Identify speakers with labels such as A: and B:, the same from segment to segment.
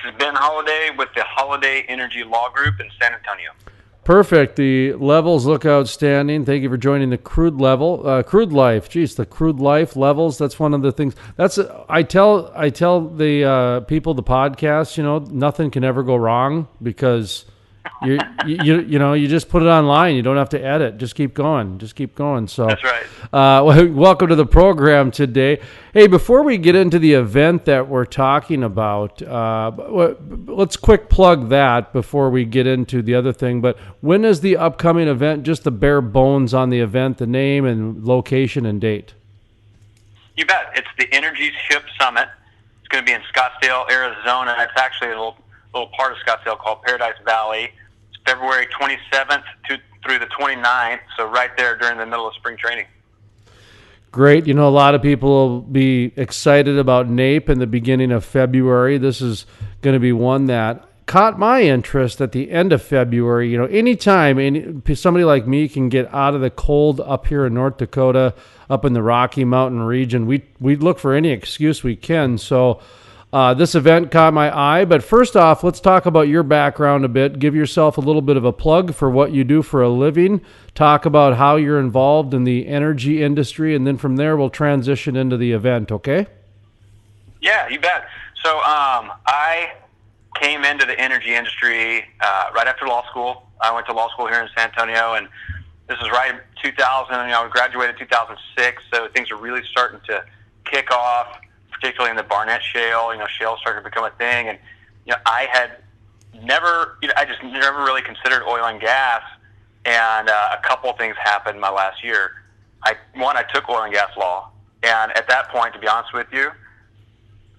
A: is Ben Holliday with the Holliday Energy Law Group in San Antonio.
B: Perfect. The levels look outstanding. Thank you for joining the Crude Crude Life. Geez, the Crude Life levels. That's one of the things. I tell the people, the podcast. Nothing can ever go wrong because you just put it online. You don't have to edit. Just keep going. So
A: that's right.
B: Welcome to the program today. Hey, before we get into the event that we're talking about, let's quick plug that before we get into the other thing. But when is the upcoming event? Just the bare bones on the event, the name and location and date.
A: You bet. It's the Energyship Summit. It's going to be in Scottsdale, Arizona. It's actually a little part of Scottsdale called Paradise Valley. It's February 27th through the 29th, so right there during the middle of spring training.
B: Great. A lot of people will be excited about NAPE in the beginning of February. This is going to be one that caught my interest at the end of February. Anytime somebody like me can get out of the cold up here in North Dakota, up in the Rocky Mountain region, we look for any excuse we can. So this event caught my eye. But first off, let's talk about your background a bit. Give yourself a little bit of a plug for what you do for a living. Talk about how you're involved in the energy industry, and then from there we'll transition into the event, okay?
A: Yeah, you bet. So I came into the energy industry right after law school. I went to law school here in San Antonio, and this is right in 2000. I graduated in 2006, so things are really starting to kick off, particularly in the Barnett Shale. Shale started to become a thing, and I had never, I just never really considered oil and gas. And a couple things happened my last year. I took oil and gas law, and at that point, to be honest with you,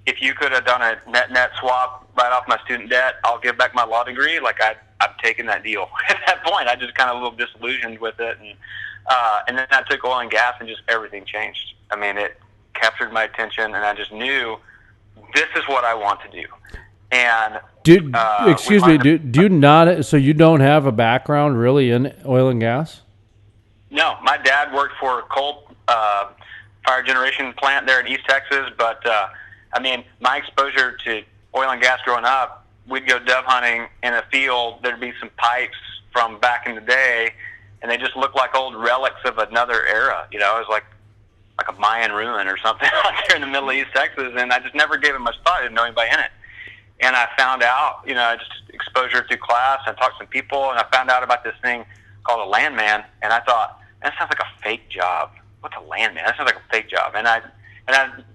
A: if you could have done a net swap right off my student debt, I'll give back my law degree. Like I've taken that deal. At that point, I just kind of a little disillusioned with it, and then I took oil and gas, and just everything changed. I mean, it captured my attention, and I just knew this is what I want to do. And
B: excuse me, do you not? So you don't have a background really in oil and gas?
A: No, my dad worked for a coal fire generation plant there in East Texas, but my exposure to oil and gas growing up, we'd go dove hunting in a field. There'd be some pipes from back in the day, and they just looked like old relics of another era. It was like a Mayan ruin or something out there in the middle of East Texas, and I just never gave it much thought. I didn't know anybody in it. And I found out, just exposure through class. I talked to some people, and I found out about this thing called a Landman, and I thought, that sounds like a fake job. What's a Landman? That sounds like a fake job. And I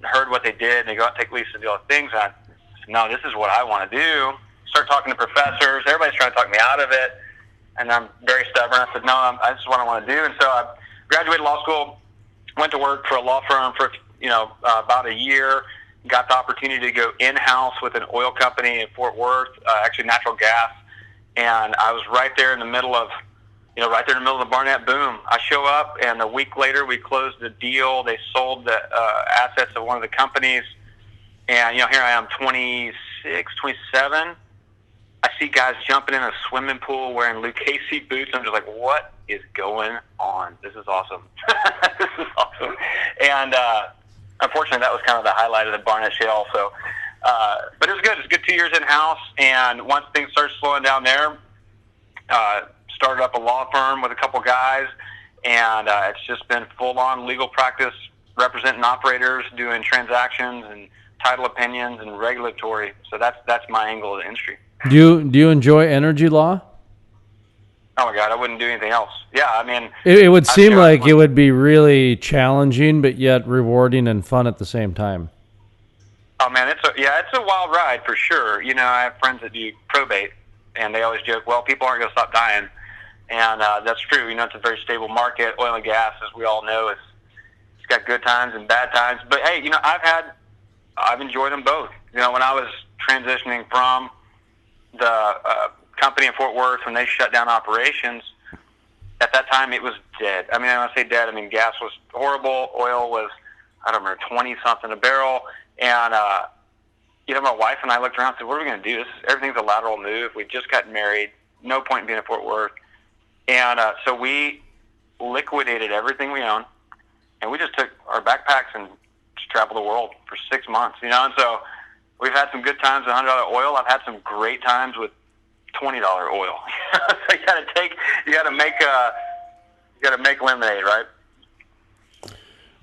A: heard what they did, and they go out and take leases and do all the things. And I said, no, this is what I want to do. Start talking to professors. Everybody's trying to talk me out of it, and I'm very stubborn. I said, no, this is what I want to do. And so I graduated law school, went to work for a law firm for about a year. Got the opportunity to go in-house with an oil company in Fort Worth, actually natural gas, and I was right there in the middle of, the Barnett boom. I show up, and a week later we closed the deal. They sold the assets of one of the companies, and here I am, 26, 27. I see guys jumping in a swimming pool wearing Lucchese boots. I'm just like, what is going on? This is awesome. This is awesome. And unfortunately, that was kind of the highlight of the Barnett Shale. So, but it was good. It was good 2 years in-house. And once things started slowing down there, started up a law firm with a couple guys. And it's just been full-on legal practice, representing operators, doing transactions and title opinions and regulatory. So that's my angle of the industry.
B: Do you enjoy energy law?
A: Oh my God, I wouldn't do anything else. Yeah,
B: it would seem like it would be really challenging, but yet rewarding and fun at the same time.
A: Oh man, it's a wild ride for sure. I have friends that do probate, and they always joke, well, people aren't going to stop dying, and that's true. It's a very stable market. Oil and gas, as we all know, it's got good times and bad times. But hey, I've enjoyed them both. When I was transitioning from the company in Fort Worth, when they shut down operations, at that time it was dead. When I say dead, gas was horrible. Oil was, I don't remember, 20-something a barrel. And, my wife and I looked around and said, what are we going to do? Everything's a lateral move. We just got married. No point in being in Fort Worth. And so we liquidated everything we owned, and we just took our backpacks and just traveled the world for 6 months, And so we've had some good times with $100 oil. I've had some great times with $20 oil. So you got to make lemonade, right?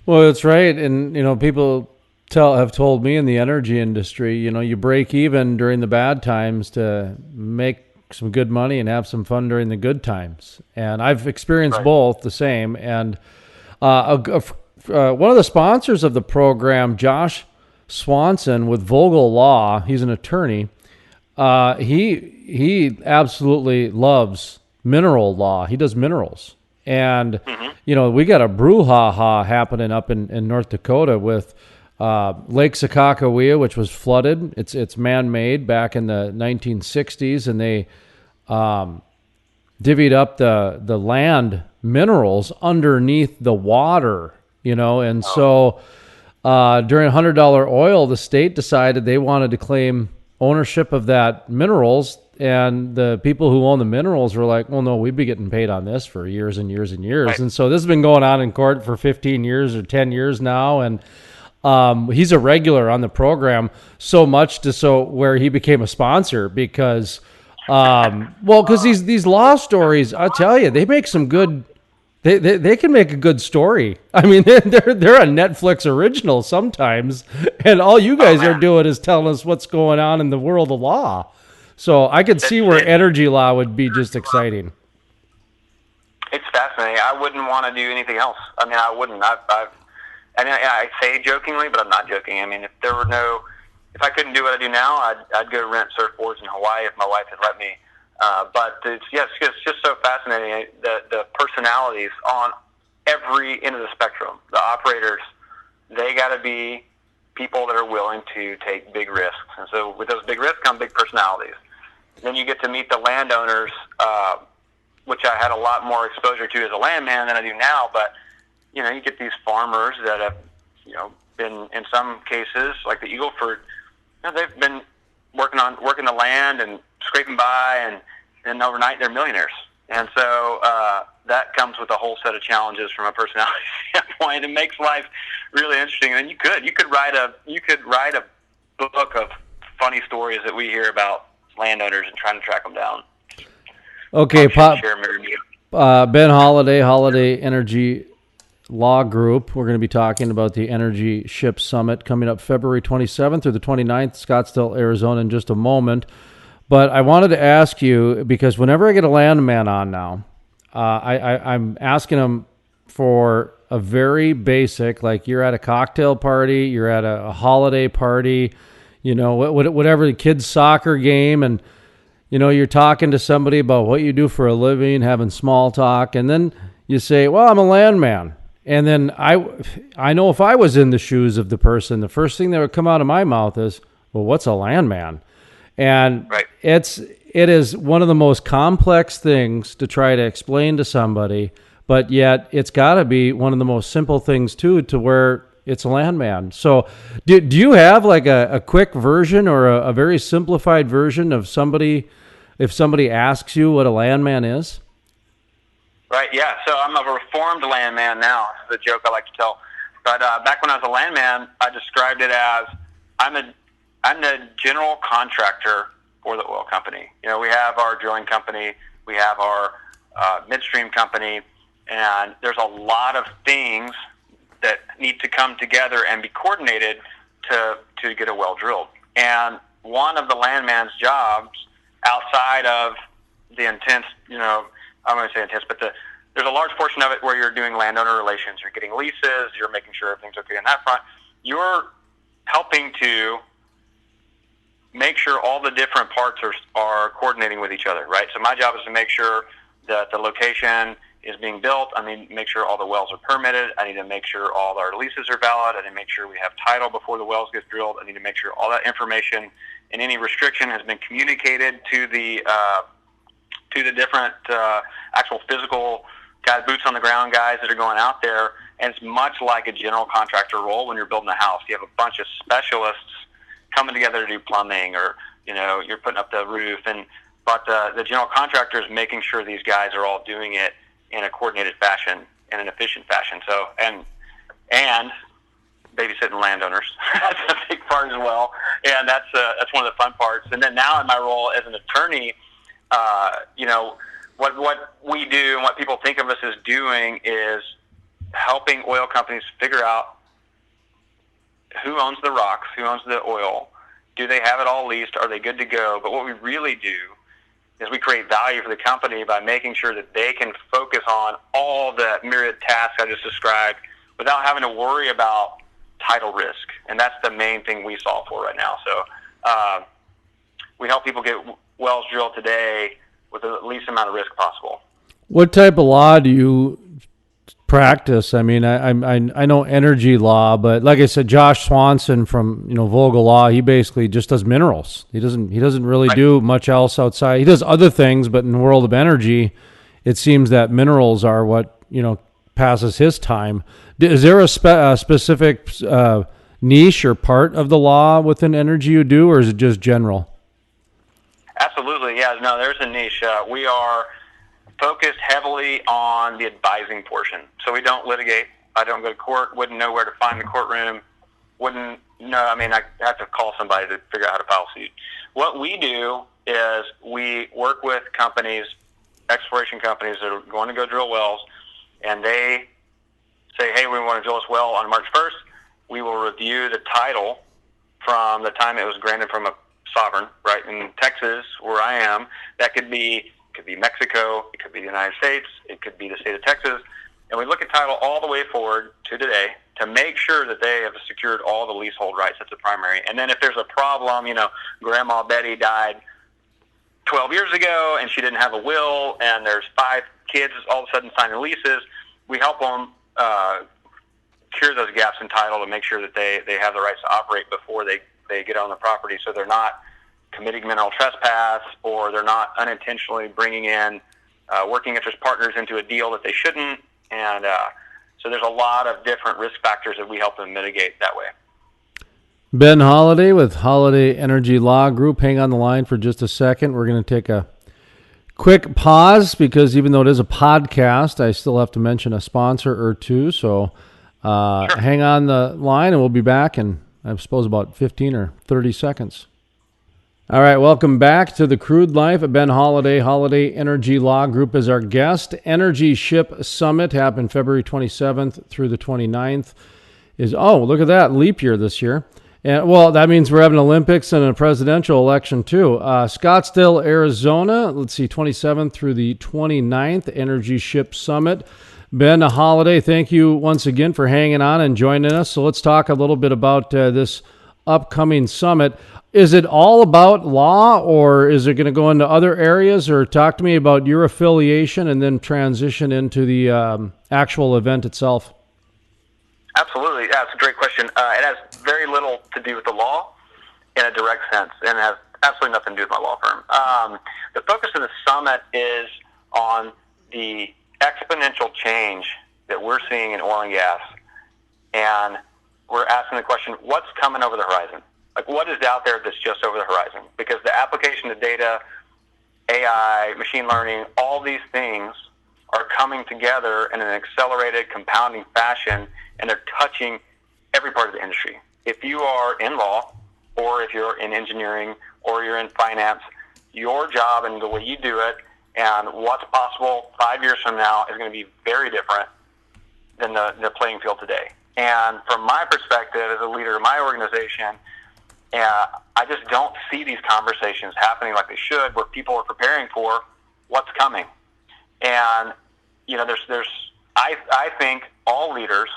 B: Well, that's right. And, people have told me in the energy industry, you break even during the bad times to make some good money and have some fun during the good times. And I've experienced both the same. And one of the sponsors of the program, Josh Swanson with Vogel Law, he's an attorney. He absolutely loves mineral law. He does minerals. And, we got a brouhaha happening up in North Dakota with Lake Sakakawea, which was flooded. It's man-made back in the 1960s, and they divvied up the land minerals underneath the water, and so during $100 oil, the state decided they wanted to claim ownership of that minerals, and the people who own the minerals were like, well, no, we'd be getting paid on this for years and years and years. Right. And so this has been going on in court for 15 years or 10 years now, and he's a regular on the program, so much so where he became a sponsor because, because these law stories, I tell you, they make some good. They can make a good story. I mean, they're a Netflix original sometimes, and all you guys are doing is telling us what's going on in the world of law. So I could see where energy law would be just exciting.
A: It's fascinating. I wouldn't want to do anything else. I mean, I wouldn't. I say jokingly, but I'm not joking. I mean, if I couldn't do what I do now, I'd go rent surfboards in Hawaii if my wife had let me. But it's just so fascinating, the personalities on every end of the spectrum. The operators, they got to be people that are willing to take big risks. And so with those big risks come big personalities. Then you get to meet the landowners, which I had a lot more exposure to as a landman than I do now. But, you get these farmers that have, been, in some cases, like the Eagle Ford, they've been working the land and scraping by, and overnight they're millionaires. And so that comes with a whole set of challenges from a personality standpoint. It makes life really interesting. And you could write a book of funny stories that we hear about landowners and trying to track them down.
B: Okay, Ben Holliday Energy Law Group. We're going to be talking about the Energyship Summit coming up February 27th through the 29th, Scottsdale, Arizona, in just a moment. But I wanted to ask you, because whenever I get a landman on now, I'm asking them for a very basic, like you're at a cocktail party, you're at a holiday party, whatever, the kids' soccer game, and, you're talking to somebody about what you do for a living, having small talk, and then you say, well, I'm a landman. And then I know if I was in the shoes of the person, the first thing that would come out of my mouth is, well, what's a landman? And
A: right.
B: It is one of the most complex things to try to explain to somebody, but yet it's got to be one of the most simple things too, to where it's a landman. So do you have like a quick version or a very simplified version of if somebody asks you what a landman is?
A: Right, yeah. So I'm a reformed landman now. It's a joke I like to tell. But back when I was a landman, I described it as I'm the general contractor for the oil company. We have our drilling company, we have our midstream company, and there's a lot of things that need to come together and be coordinated to get a well drilled. And one of the landman's jobs, outside of the intense, I'm going to say intense, but there's a large portion of it where you're doing landowner relations. You're getting leases, you're making sure everything's okay on that front. You're helping to make sure all the different parts are coordinating with each other, right? So my job is to make sure that the location is being built. I need to make sure all the wells are permitted. I need to make sure all our leases are valid. I need to make sure we have title before the wells get drilled. I need to make sure all that information and any restriction has been communicated to the different actual physical guys, boots on the ground guys that are going out there. And it's much like a general contractor role when you're building a house. You have a bunch of specialists coming together to do plumbing, or you're putting up the roof, but the general contractor is making sure these guys are all doing it in a coordinated fashion, in an efficient fashion. So and babysitting landowners. That's a big part as well, and that's one of the fun parts. And then now in my role as an attorney, what we do and what people think of us as doing is helping oil companies figure out who owns the rocks, who owns the oil, do they have it all leased, are they good to go? But what we really do is we create value for the company by making sure that they can focus on all the myriad tasks I just described without having to worry about title risk. And that's the main thing we solve for right now. So we help people get wells drilled today with the least amount of risk possible.
B: What type of law do you practice? I mean, I know energy law, but like I said, Josh Swanson from Vogel Law, he basically just does minerals. He doesn't really do much else outside. He does other things, but in the world of energy, it seems that minerals are what passes his time. Is there a specific niche or part of the law within energy you do, or is it just general?
A: Absolutely, yeah. No, there's a niche. We are focused heavily on the advising portion. So we don't litigate. I don't go to court. Wouldn't know where to find the courtroom. Wouldn't know. I mean, I have to call somebody to figure out how to file suit. What we do is we work with companies, exploration companies that are going to go drill wells, and they say, hey, we want to drill this well on March 1st. We will review the title from the time it was granted from a sovereign, right? In Texas, where I am, that could be Mexico, it could be the United States, it could be the state of Texas, and we look at title all the way forward to today to make sure that they have secured all the leasehold rights. That's the primary. And then if there's a problem, Grandma Betty died 12 years ago and she didn't have a will, and there's 5 kids all of a sudden signing leases, we help them cure those gaps in title to make sure that they have the rights to operate before they get on the property, so they're not committing mineral trespass, or they're not unintentionally bringing in working interest partners into a deal that they shouldn't. And so there's a lot of different risk factors that we help them mitigate that way.
B: Ben Holliday with Holliday Energy Law Group. Hang on the line for just a second. We're going to take a quick pause because even though it is a podcast, I still have to mention a sponsor or two. So sure. Hang on the line and we'll be back in, I suppose, about 15 or 30 seconds. All right, welcome back to the Crude Life. Ben Holliday, Holliday Energy Law Group is our guest. Energyship Summit happened February 27th through the 29th. Look at that, leap year this year. And well, that means we're having Olympics and a presidential election too. Scottsdale, Arizona, 27th through the 29th, Energyship Summit. Ben Holliday, thank you once again for hanging on and joining us. So let's talk a little bit about this upcoming summit. Is it all about law, or is it going to go into other areas? Or talk to me about your affiliation and then transition into the actual event itself.
A: Absolutely. Yeah, it's a great question. It has very little to do with the law in a direct sense, and it has absolutely nothing to do with my law firm. The focus of the summit is on the exponential change that we're seeing in oil and gas, and we're asking the question, what's coming over the horizon? Like, what is out there that's just over the horizon? Because the application of data, AI, machine learning, all these things are coming together in an accelerated, compounding fashion, and they're touching every part of the industry. If you are in law, or if you're in engineering, or you're in finance, your job and the way you do it and what's possible 5 years from now is going to be very different than the playing field today. And from my perspective as a leader of my organization, I just don't see these conversations happening like they should, where people are preparing for what's coming. And I think all leaders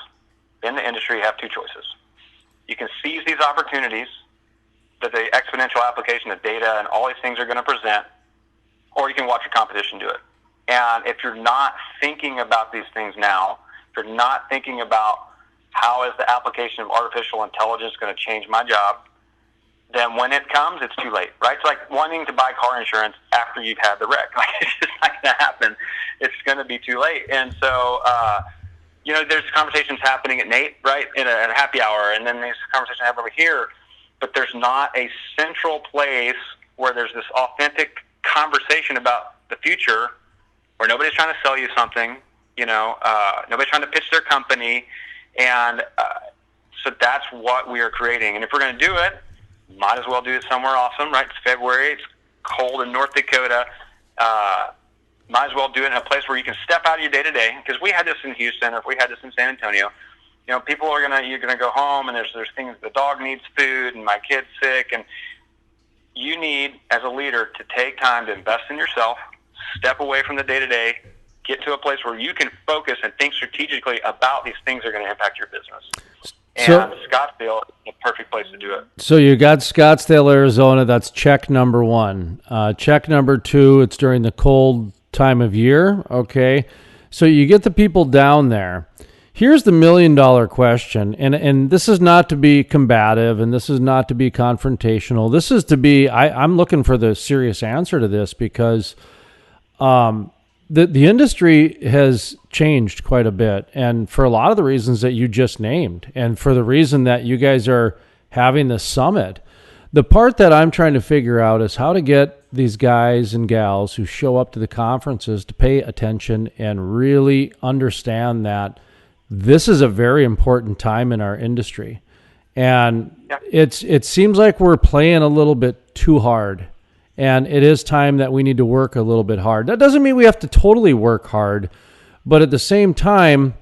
A: in the industry have two choices. You can seize these opportunities that the exponential application of data and all these things are going to present, or you can watch your competition do it. And if you're not thinking about these things now, if you're not thinking about how is the application of artificial intelligence going to change my job, then when it comes, it's too late, right? It's like wanting to buy car insurance after you've had the wreck. Like, it's just not going to happen. It's going to be too late. And so, there's conversations happening at Nate, right, at a happy hour, and then there's conversations happening over here, but there's not a central place where there's this authentic conversation about the future where nobody's trying to sell you something, nobody's trying to pitch their company, and So that's what we are creating. And if we're going to do it, might as well do it somewhere awesome, right? It's February. It's cold in North Dakota. Might as well do it in a place where you can step out of your day-to-day. Because we had this in Houston, or if we had this in San Antonio, people are you're gonna go home, and there's things. The dog needs food, and my kid's sick, and you need, as a leader, to take time to invest in yourself, step away from the day-to-day, get to a place where you can focus and think strategically about these things that are going to impact your business. And Scottsdale is the perfect place to do it.
B: So you got Scottsdale, Arizona. That's check number one. Check number two, it's during the cold time of year. Okay. So you get the people down there. Here's the $1 million question. And this is not to be combative, and this is not to be confrontational. This is to be, I'm looking for the serious answer to this, because the industry has changed quite a bit, and for a lot of the reasons that you just named, and for the reason that you guys are having the summit. The part that I'm trying to figure out is how to get these guys and gals who show up to the conferences to pay attention and really understand that this is a very important time in our industry. And it seems like we're playing a little bit too hard. And it is time that we need to work a little bit hard. That doesn't mean we have to totally work hard, but at the same time,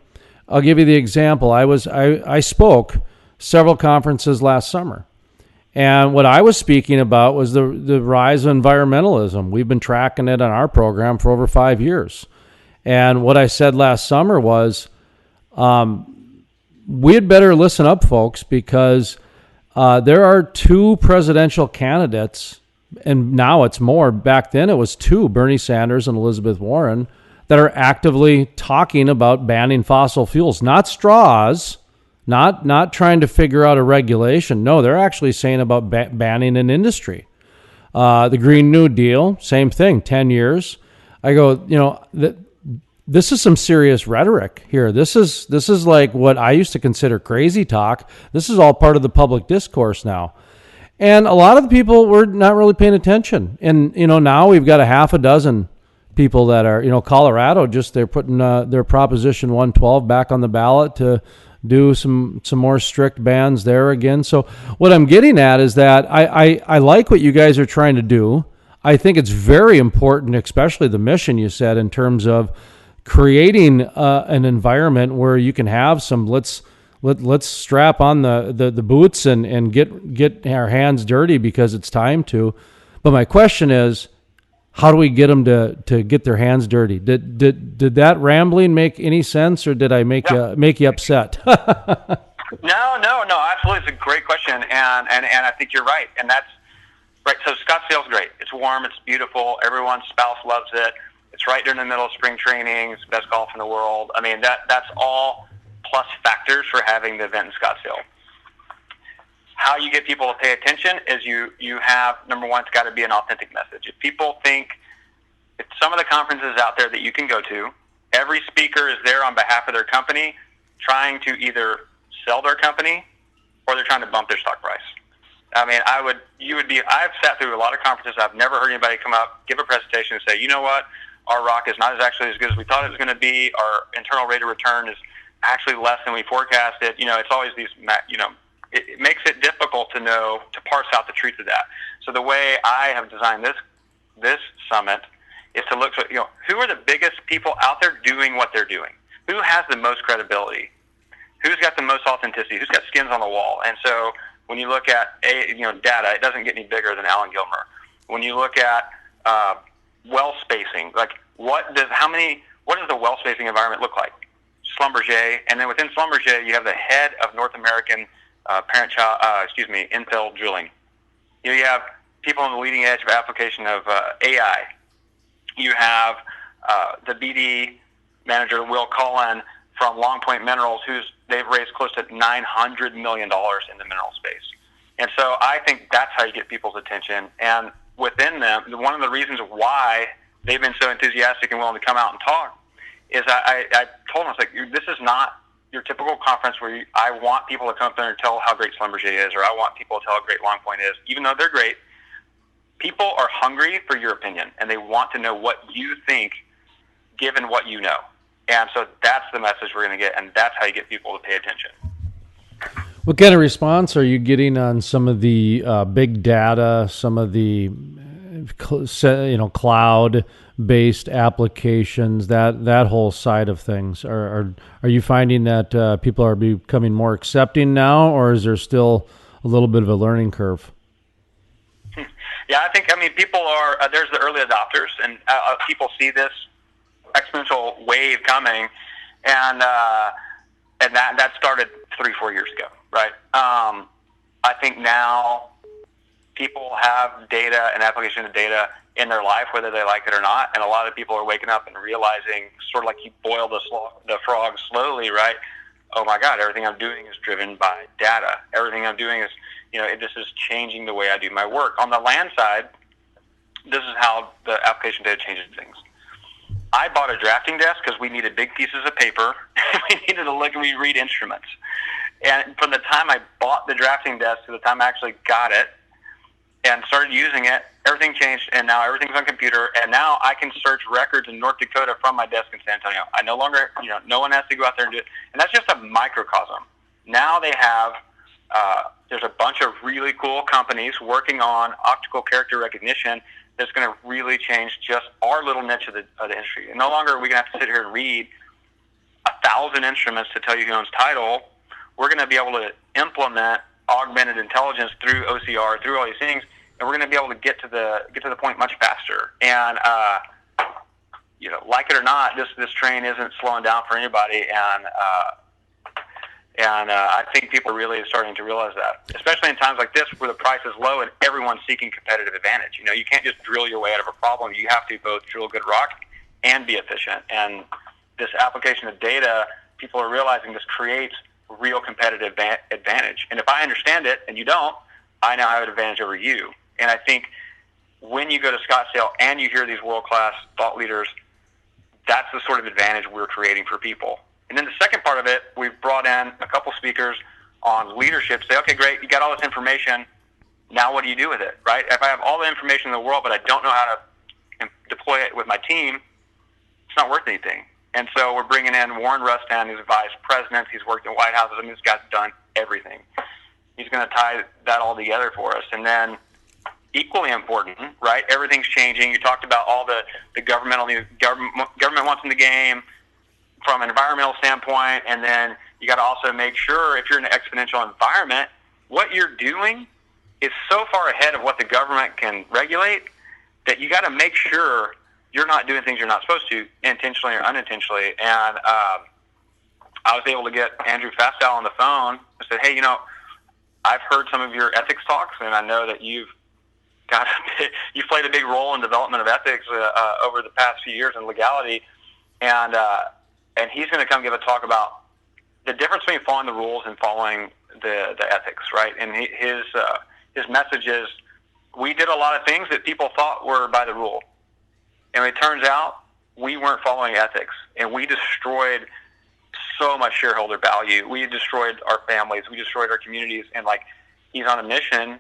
B: I'll give you the example. I spoke several conferences last summer, and what I was speaking about was the rise of environmentalism. We've been tracking it on our program for over 5 years, and what I said last summer was, we had better listen up, folks, because there are 2 presidential candidates. And now it's more. Back then it was 2, Bernie Sanders and Elizabeth Warren, that are actively talking about banning fossil fuels. Not straws, not trying to figure out a regulation. No, they're actually saying about banning an industry. The Green New Deal, same thing, 10 years. I go, this is some serious rhetoric here. This is like what I used to consider crazy talk. This is all part of the public discourse now. And a lot of the people were not really paying attention. And, now we've got a half a dozen people that are, Colorado, they're putting their Proposition 112 back on the ballot to do some more strict bans there again. So what I'm getting at is that I like what you guys are trying to do. I think it's very important, especially the mission you said, in terms of creating an environment where you can have some, let's strap on the boots and get our hands dirty because it's time to. But my question is, how do we get them to get their hands dirty? Did that rambling make any sense, or did I make you upset?
A: No, absolutely. It's a great question, and I think you're right, and that's right. So Scottsdale's great. It's warm. It's beautiful. Everyone's spouse loves it. It's right during the middle of spring training. It's the best golf in the world. I mean, that's all plus factors for having the event in Scottsdale. How you get people to pay attention is you have, number one, it's got to be an authentic message. If people think, if some of the conferences out there that you can go to, every speaker is there on behalf of their company trying to either sell their company or they're trying to bump their stock price. I mean, I've sat through a lot of conferences. I've never heard anybody come up, give a presentation and say, you know what, our rock is not actually as good as we thought it was going to be. Our internal rate of return is actually less than we forecasted. It's always these, it makes it difficult to parse out the truth of that. So the way I have designed this summit is to look for, who are the biggest people out there doing what they're doing? Who has the most credibility? Who's got the most authenticity? Who's got skins on the wall? And so when you look at data, it doesn't get any bigger than Alan Gilmer. When you look at well spacing, like what does the well spacing environment look like? Schlumberger, and then within Schlumberger, you have the head of North American infill drilling. You have people on the leading edge of application of AI. You have the BD manager, Will Cullen, from Long Point Minerals, they've raised close to $900 million in the mineral space. And so I think that's how you get people's attention. And within them, one of the reasons why they've been so enthusiastic and willing to come out and talk is I told them, I was like, this is not your typical conference where I want people to come up there and tell how great Schlumberger is, or I want people to tell how great Long Point is. Even though they're great, people are hungry for your opinion, and they want to know what you think given what you know. And so that's the message we're going to get, and that's how you get people to pay attention.
B: What kind of response are you getting on some of the big data, some of the cloud-based applications, that whole side of things? Are you finding that people are becoming more accepting now, or is there still a little bit of a learning curve?
A: Yeah, I mean, people are, there's the early adopters, and people see this exponential wave coming, and that started 3-4 years ago, right? I think now people have data and application of data in their life, whether they like it or not, and a lot of people are waking up and realizing, sort of like you boil the frog slowly, right? Oh my God, everything I'm doing is driven by data. Everything I'm doing is, this is changing the way I do my work. On the land side, this is how the application data changes things. I bought a drafting desk because we needed big pieces of paper. We needed to look and read instruments. And from the time I bought the drafting desk to the time I actually got it and started using it, everything changed, and now everything's on computer, and now I can search records in North Dakota from my desk in San Antonio. I no longer, no one has to go out there and do it. And that's just a microcosm. Now they have, there's a bunch of really cool companies working on optical character recognition that's going to really change just our little niche of the industry. And no longer are we going to have to sit here and read 1,000 instruments to tell you who owns title. We're going to be able to implement augmented intelligence through OCR, through all these things, and we're going to be able to get to the point much faster. And like it or not, this train isn't slowing down for anybody. And I think people are really starting to realize that, especially in times like this where the price is low and everyone's seeking competitive advantage. You can't just drill your way out of a problem. You have to both drill good rock and be efficient. And this application of data, people are realizing this creates real competitive advantage. And if I understand it and you don't, I now have an advantage over you. And I think when you go to Scottsdale and you hear these world-class thought leaders, that's the sort of advantage we're creating for people. And then the second part of it, we've brought in a couple speakers on leadership. Say, okay, great, you got all this information. Now what do you do with it, right? If I have all the information in the world, but I don't know how to deploy it with my team, it's not worth anything. And so we're bringing in Warren Rustan, who's vice president. He's worked in White Houses. I mean, this guy's done everything. He's going to tie that all together for us. And then equally important, right? Everything's changing. You talked about all the government wants in the game from an environmental standpoint, and then you got to also make sure if you're in an exponential environment, what you're doing is so far ahead of what the government can regulate that you got to make sure you're not doing things you're not supposed to, intentionally or unintentionally. And I was able to get Andrew Fastow on the phone. I said, hey, I've heard some of your ethics talks, and I know that you've played a big role in development of ethics over the past few years in legality. And he's going to come give a talk about the difference between following the rules and following the ethics, right? And his message is, we did a lot of things that people thought were by the rule. And it turns out we weren't following ethics, and we destroyed so much shareholder value. We destroyed our families. We destroyed our communities. And he's on a mission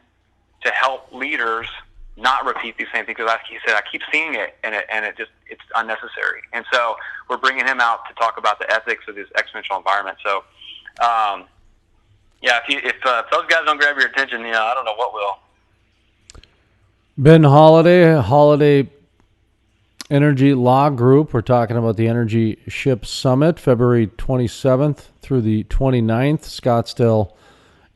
A: to help leaders not repeat these same things. Because he said, I keep seeing it, and it's unnecessary. And so we're bringing him out to talk about the ethics of this exponential environment. So, if those guys don't grab your attention, I don't know what will.
B: Ben Holliday Energy Law Group. We're talking about the Energyship Summit, February 27th through the 29th, Scottsdale,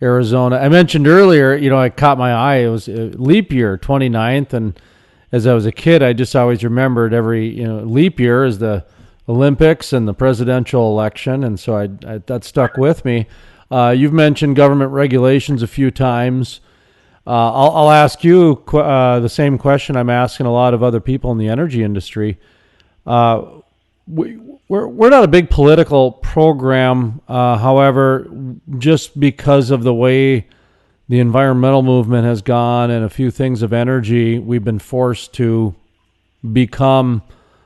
B: Arizona. I mentioned earlier, I caught my eye. It was leap year, 29th, and as I was a kid, I just always remembered every leap year is the Olympics and the presidential election, and so I that stuck with me. You've mentioned government regulations a few times. I'll ask you the same question I'm asking a lot of other people in the energy industry. We're not a big political program, however, just because of the way the environmental movement has gone and a few things of energy, we've been forced to become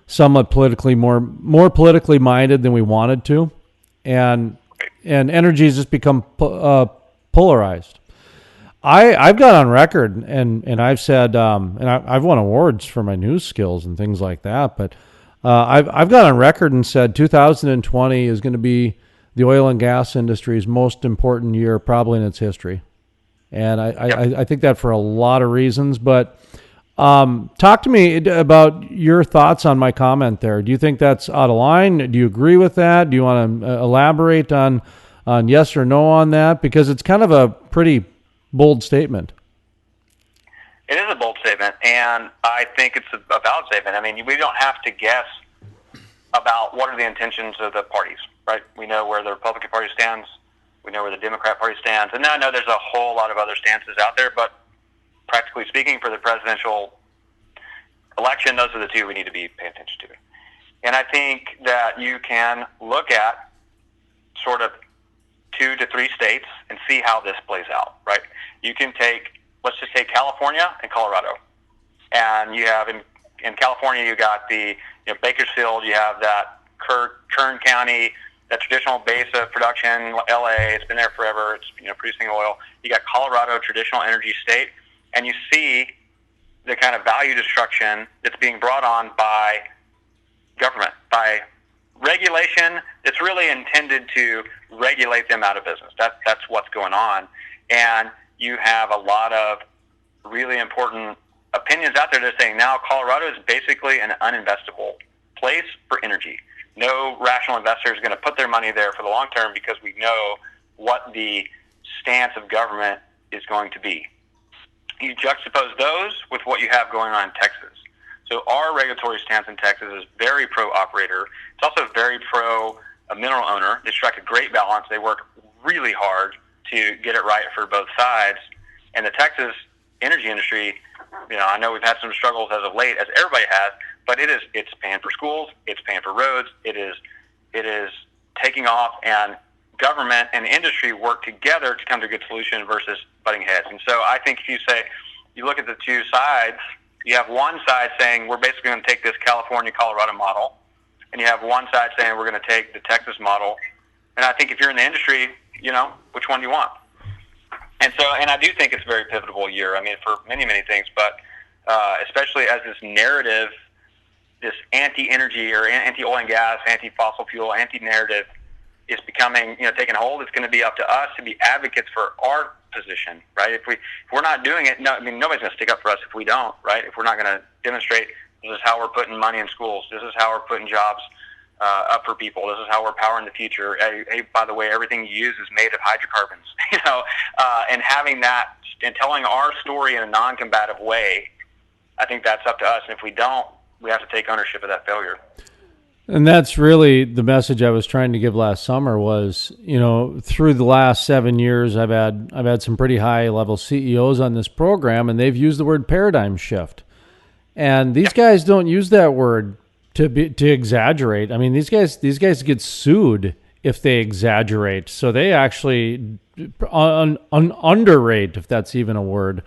B: somewhat politically more politically minded than we wanted to, and energy has just become polarized. I've got on record and I've said and I've won awards for my news skills and things like that, but I've got on record and said 2020 is going to be the oil and gas industry's most important year probably in its history. And I think that for a lot of reasons. But talk to me about your thoughts on my comment there. Do you think that's out of line? Do you agree with that? Do you want to elaborate on yes or no on that? Because it's kind of a pretty bold statement.
A: It is a bold statement, and I think it's a valid statement. I mean, we don't have to guess about what are the intentions of the parties, right? We know where the Republican Party stands. We know where the Democrat Party stands. And I know there's a whole lot of other stances out there, but practically speaking, for the presidential election, those are the two we need to be paying attention to. And I think that you can look at sort of 2 to 3 states and see how this plays out, right? You can let's just take California and Colorado. And you have in California, you got the Bakersfield, you have that Kern County, that traditional base of production, LA, it's been there forever, it's producing oil. You got Colorado, traditional energy state, and you see the kind of value destruction that's being brought on by government, by regulation that's really intended to regulate them out of business. That's what's going on. And you have a lot of really important opinions out there that are saying now Colorado is basically an uninvestable place for energy. No rational investor is going to put their money there for the long term because we know what the stance of government is going to be. You juxtapose those with what you have going on in Texas. So our regulatory stance in Texas is very pro-operator. It's also very pro-mineral owner. They strike a great balance. They work really hard to get it right for both sides. And the Texas energy industry, I know we've had some struggles as of late, as everybody has, but it's paying for schools, it's paying for roads, it is taking off, and government and industry work together to come to a good solution versus butting heads. And so I think if you look at the two sides, you have one side saying we're basically going to take this California-Colorado model, and you have one side saying we're going to take the Texas model. And I think if you're in the industry, which one do you want? And I do think it's a very pivotal year. I mean, for many, many things, but especially as this narrative, this anti-energy or anti-oil and gas, anti-fossil fuel, anti-narrative is becoming, taking hold. It's going to be up to us to be advocates for our position, right? If we're not doing it, nobody's going to stick up for us if we don't, right? If we're not going to demonstrate this is how we're putting money in schools, this is how we're putting jobs up for people, this is how we're powering the future. Hey, by the way, everything you use is made of hydrocarbons, and having that and telling our story in a non-combative way, I think that's up to us. And if we don't, we have to take ownership of that failure.
B: And that's really the message I was trying to give last summer was, through the last 7 years, I've had some pretty high level CEOs on this program, and they've used the word paradigm shift. And these guys don't use that word to exaggerate. I mean, these guys get sued if they exaggerate. So they actually underrate, if that's even a word.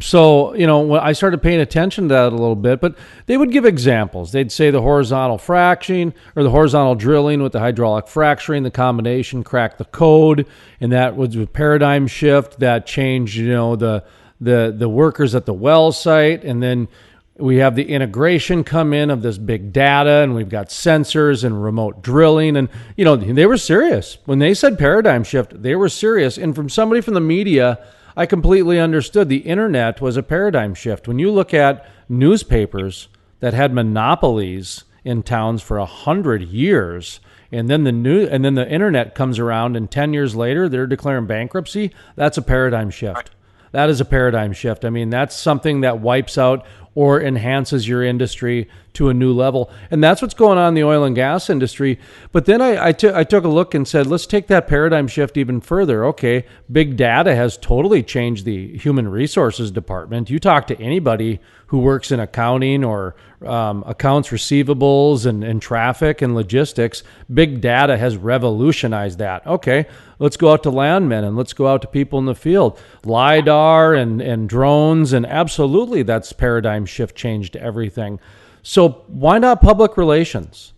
B: So, when I started paying attention to that a little bit, but they would give examples. They'd say the horizontal fracturing or the horizontal drilling with the hydraulic fracturing, the combination cracked the code, and that was a paradigm shift that changed, the workers at the well site. And then we have the integration come in of this big data, and we've got sensors and remote drilling. And, they were serious. When they said paradigm shift, they were serious. And from somebody from the media, I completely understood the internet was a paradigm shift. When you look at newspapers that had monopolies in towns for 100 years, and then the internet comes around, and 10 years later they're declaring bankruptcy, that's a paradigm shift. That is a paradigm shift. I mean, that's something that wipes out or enhances your industry to a new level. And that's what's going on in the oil and gas industry. But then I took a look and said, let's take that paradigm shift even further. Okay, big data has totally changed the human resources department. You talk to anybody who works in accounting or accounts receivables and traffic and logistics, big data has revolutionized that. Okay, let's go out to Landman and let's go out to people in the field. LiDAR and drones, and absolutely that's paradigm shift changed everything. So why not public relations?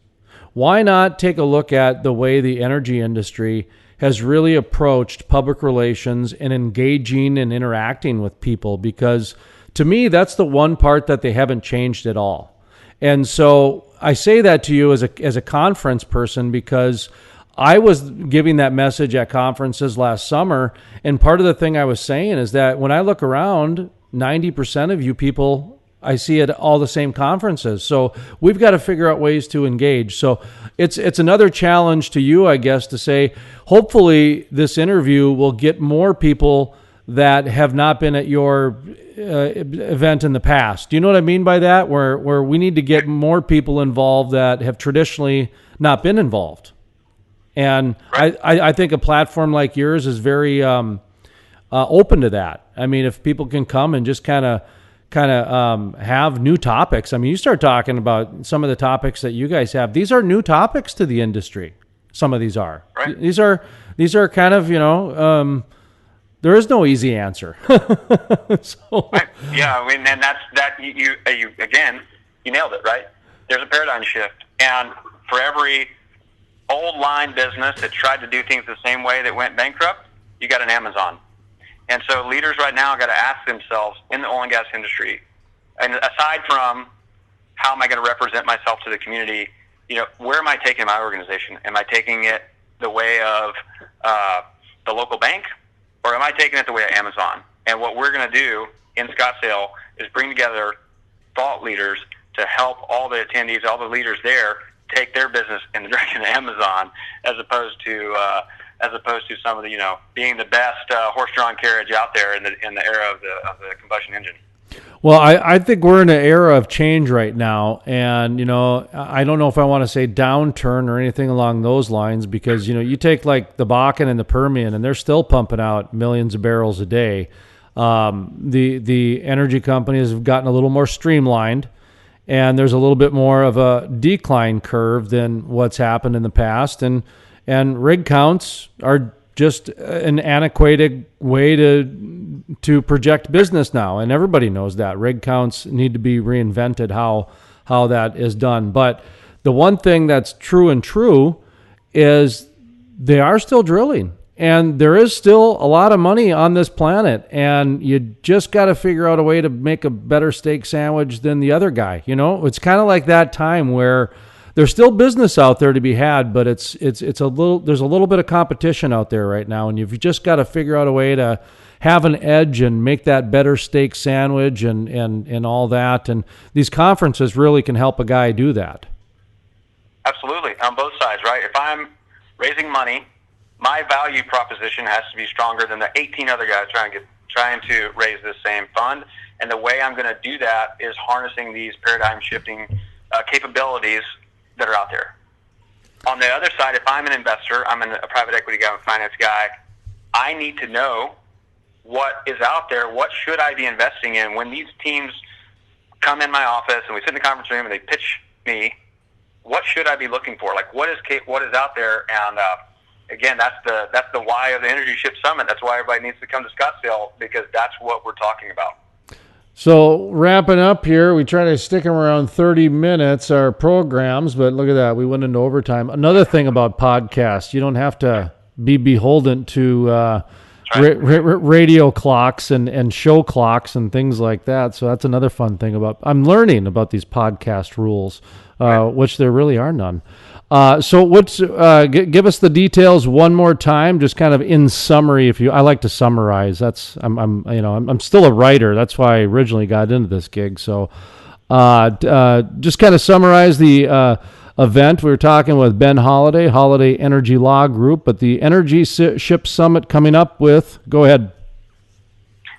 B: Why not take a look at the way the energy industry has really approached public relations and engaging and interacting with people? Because to me, that's the one part that they haven't changed at all. And so I say that to you as a conference person because I was giving that message at conferences last summer, and part of the thing I was saying is that when I look around, 90% of you people I see at all the same conferences. So we've got to figure out ways to engage. So it's another challenge to you, I guess, to say, hopefully this interview will get more people that have not been at your event in the past. Do you know what I mean by that? Where we need to get more people involved that have traditionally not been involved. And
A: right.
B: I think a platform like yours is very open to that. I mean, if people can come and just kind of have new topics. I mean, you start talking about some of the topics that you guys have. These are new topics to the industry. Some of these are.
A: Right.
B: These are kind of, there is no easy answer. So.
A: Right. Yeah, I mean, and you again, you nailed it, right? There's a paradigm shift, and for every old line business that tried to do things the same way that went bankrupt, you got an Amazon. And so leaders right now got to ask themselves in the oil and gas industry, and aside from how am I going to represent myself to the community, where am I taking my organization? Am I taking it the way of the local bank, or am I taking it the way of Amazon? And what we're going to do in Scottsdale is bring together thought leaders to help all the attendees, all the leaders there, take their business in the direction of Amazon, as opposed to some of the, being the best horse-drawn carriage out there in the era of the combustion engine.
B: Well, I think we're in an era of change right now, and I don't know if I want to say downturn or anything along those lines, because you take like the Bakken and the Permian, and they're still pumping out millions of barrels a day. The energy companies have gotten a little more streamlined, and there's a little bit more of a decline curve than what's happened in the past, and rig counts are just an antiquated way to project business now, and everybody knows that rig counts need to be reinvented how that is done. But the one thing that's true is they are still drilling, and there is still a lot of money on this planet, and you just got to figure out a way to make a better steak sandwich than the other guy. It's kind of like that time where there's still business out there to be had, but there's a little bit of competition out there right now, and you've just got to figure out a way to have an edge and make that better steak sandwich and all that. And these conferences really can help a guy do that.
A: Absolutely, on both sides, right? If I'm raising money, my value proposition has to be stronger than the 18 other guys trying to raise this same fund. And the way I'm going to do that is harnessing these paradigm shifting capabilities that are out there. On the other side, if I'm an investor, I'm a private equity guy, I'm a finance guy, I need to know what is out there, what should I be investing in. When these teams come in my office and we sit in the conference room and they pitch me, what should I be looking for? Like, what is out there? And again, that's the why of the Energyship Summit. That's why everybody needs to come to Scottsdale, because that's what we're talking about.
B: So wrapping up here, we try to stick them around 30 minutes, our programs, but look at that. We went into overtime. Another thing about podcasts, you don't have to be beholden to radio clocks and show clocks and things like that. So that's another fun thing I'm learning about these podcast rules, which there really are none. So give us the details one more time, just kind of in summary. I like to summarize. I'm still a writer. That's why I originally got into this gig. So, just kind of summarize the event. We were talking with Ben Holliday Energy Law Group, but the Energyship Summit coming up with, go ahead.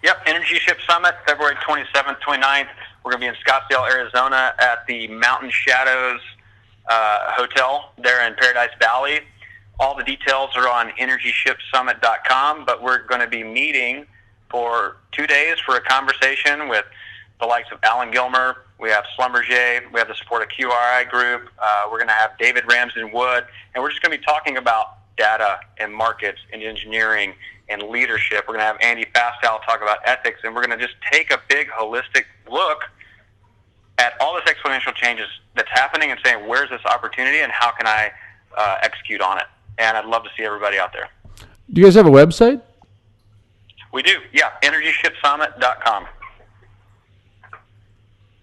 A: Yep. Energyship Summit, February 27th, 29th. We're going to be in Scottsdale, Arizona at the Mountain Shadows hotel there in Paradise Valley. All the details are on energyshipsummit.com, but we're going to be meeting for 2 days for a conversation with the likes of Alan Gilmer. We have Schlumberger. We have the support of QRI Group. We're going to have David Ramsden Wood, and we're just going to be talking about data and markets and engineering and leadership. We're going to have Andy Fastow talk about ethics, and we're going to just take a big holistic look at all this exponential changes that's happening and saying, where's this opportunity and how can I execute on it? And I'd love to see everybody out there.
B: Do you guys have a website?
A: We do, yeah, energyshipsummit.com.